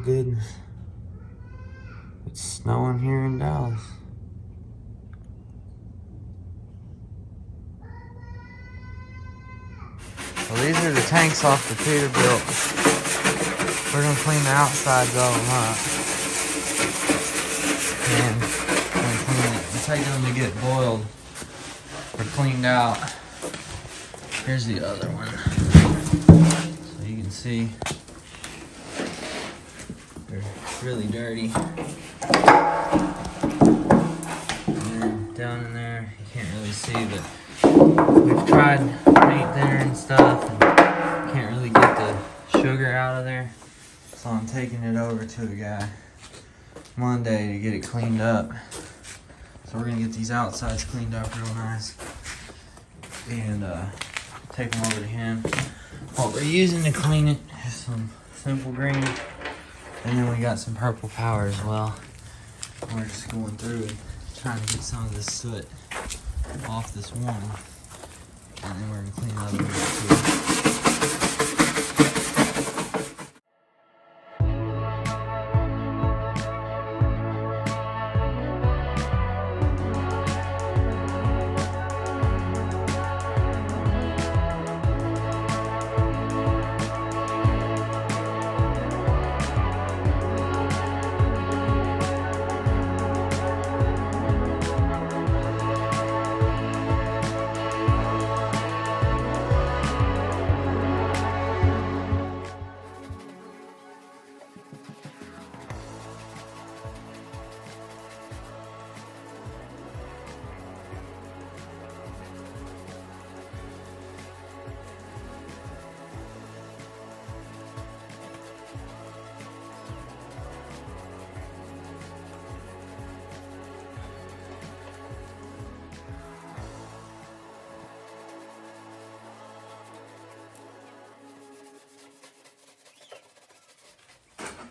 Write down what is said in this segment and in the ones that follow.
goodness. It's snowing here in Dallas. Well, these are the tanks off the Peterbilt. We're gonna clean the outsides of them up. And we're gonna clean it. We're taking them to get boiled or cleaned out. Here's the other one. So you can see they're really dirty. And then down in there, you can't really see, but we've tried paint there and stuff, and can't really get the sugar out of there. So I'm taking it over to the guy Monday to get it cleaned up. So we're gonna get these outsides cleaned up real nice and take them over to him. What we're using to clean it is some simple green, and then we got some purple power as well. We're just going through and trying to get some of this soot off this one, and then we're gonna clean the other one too.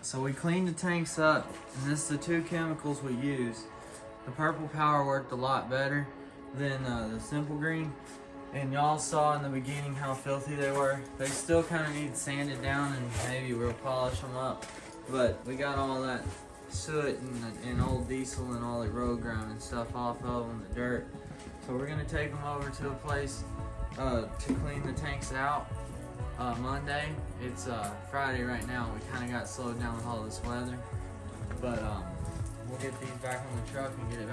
So we cleaned the tanks up, and this is the two chemicals we use. The purple power worked a lot better than the simple green, and y'all saw in the beginning how filthy they were. They still kind of need sanded down, and maybe we'll polish them up, but we got all that soot and old diesel and all the road ground and stuff off of them, the dirt. So we're gonna take them over to a place to clean the tanks out. Monday. It's Friday right now. We kind of got slowed down with all this weather, but we'll get these back on the truck and get it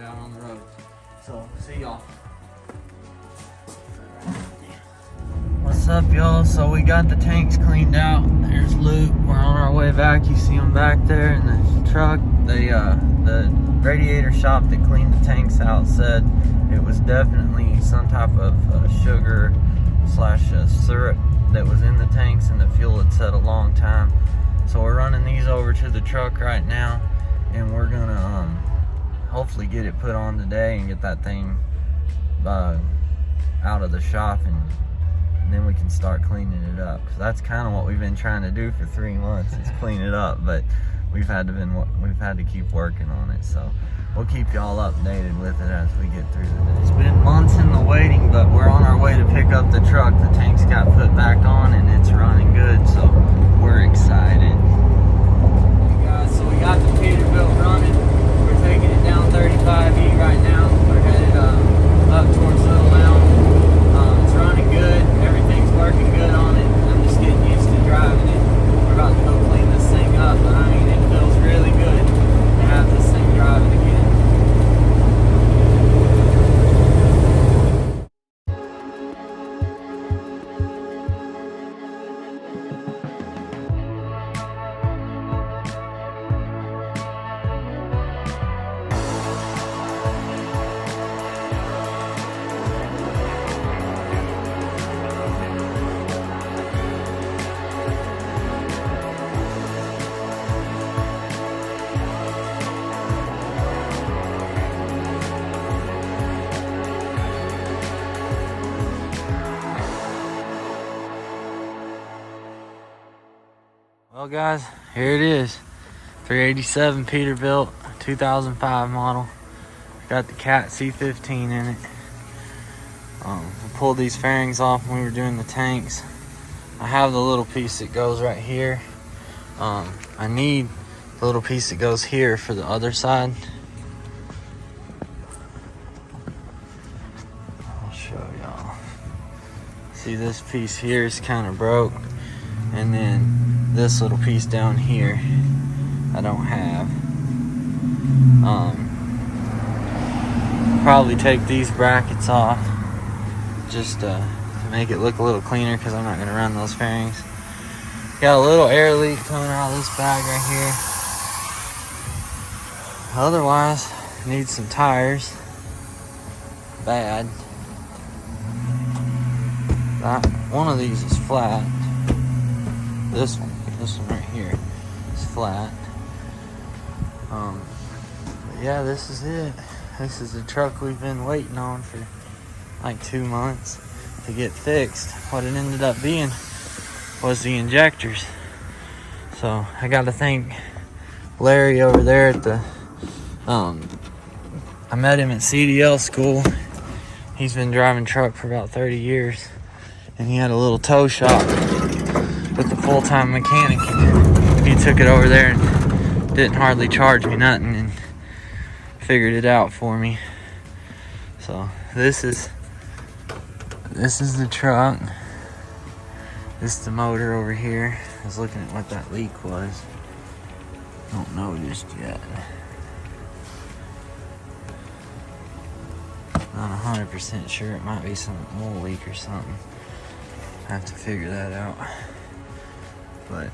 out on the road. So see y'all. What's up, y'all? So we got the tanks cleaned out. There's Luke. We're on our way back. You see him back there in the truck. The radiator shop that cleaned the tanks out said it was definitely some type of sugar / syrup that was in the tanks, and the fuel had set a long time. So we're running these over to the truck right now, and we're gonna hopefully get it put on today and get that thing out of the shop, and then we can start cleaning it up, because that's kind of what we've been trying to do for 3 months, is clean it up, but we've had to keep working on it. So we'll keep y'all updated with it as we get through the day. It's been months in the waiting, but we're on our way to pick up the truck. The tanks got put back on and it's running good, so we're excited. Hey guys, so we got the Peterbilt running. We're taking it down 35E right now. We're headed up towards Little Mound. It's running good. Everything's working good on it. I'm just getting used to driving it. We're about to go clean this thing up, but I mean, it feels really good to have this thing driving again. Well guys, here it is. 387 Peterbilt, 2005 model. Got the Cat C15 in it. We pulled these fairings off when we were doing the tanks. I have the little piece that goes right here, I need the little piece that goes here for the other side. I'll show y'all. See, this piece here is kind of broke, and then this little piece down here I don't have. Probably take these brackets off just to make it look a little cleaner, because I'm not going to run those fairings. Got a little air leak coming out of this bag right here. Otherwise, need some tires. Bad. One of these is flat. This one right here is flat. But yeah, this is it. This is the truck we've been waiting on for like 2 months to get fixed. What it ended up being was the injectors. So I got to thank Larry over there at the I met him at CDL school. He's been driving truck for about 30 years, and he had a little tow shop with a full-time mechanic, and he took it over there and didn't hardly charge me nothing and figured it out for me. So this is the truck. This is the motor over here. I was looking at what that leak was. Don't know just yet. Not 100% sure. It might be some oil leak or something. I have to figure that out. But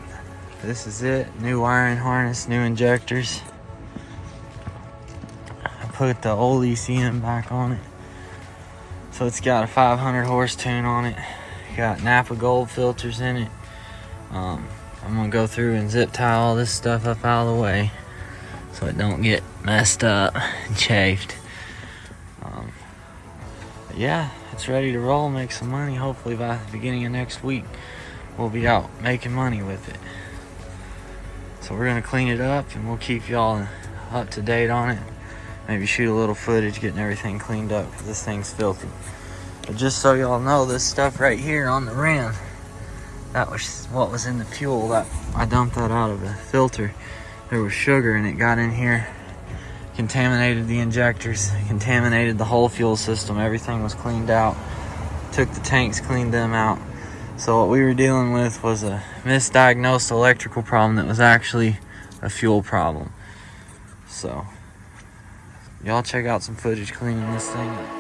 this is it. New wiring harness, new injectors. I put the old ECM back on it. So it's got a 500 horse tune on it. Got Napa Gold filters in it. I'm gonna go through and zip tie all this stuff up out of the way so it don't get messed up and chafed. But yeah, it's ready to roll, make some money. Hopefully by the beginning of next week we'll be out making money with it. So we're gonna clean it up and we'll keep y'all up to date on it. Maybe shoot a little footage getting everything cleaned up, because this thing's filthy. But just so y'all know, this stuff right here on the rim, that was what was in the fuel. That I dumped that out of the filter. There was sugar and it got in here, contaminated the injectors, contaminated the whole fuel system. Everything was cleaned out. Took the tanks, cleaned them out. So what we were dealing with was a misdiagnosed electrical problem that was actually a fuel problem. So y'all check out some footage cleaning this thing up.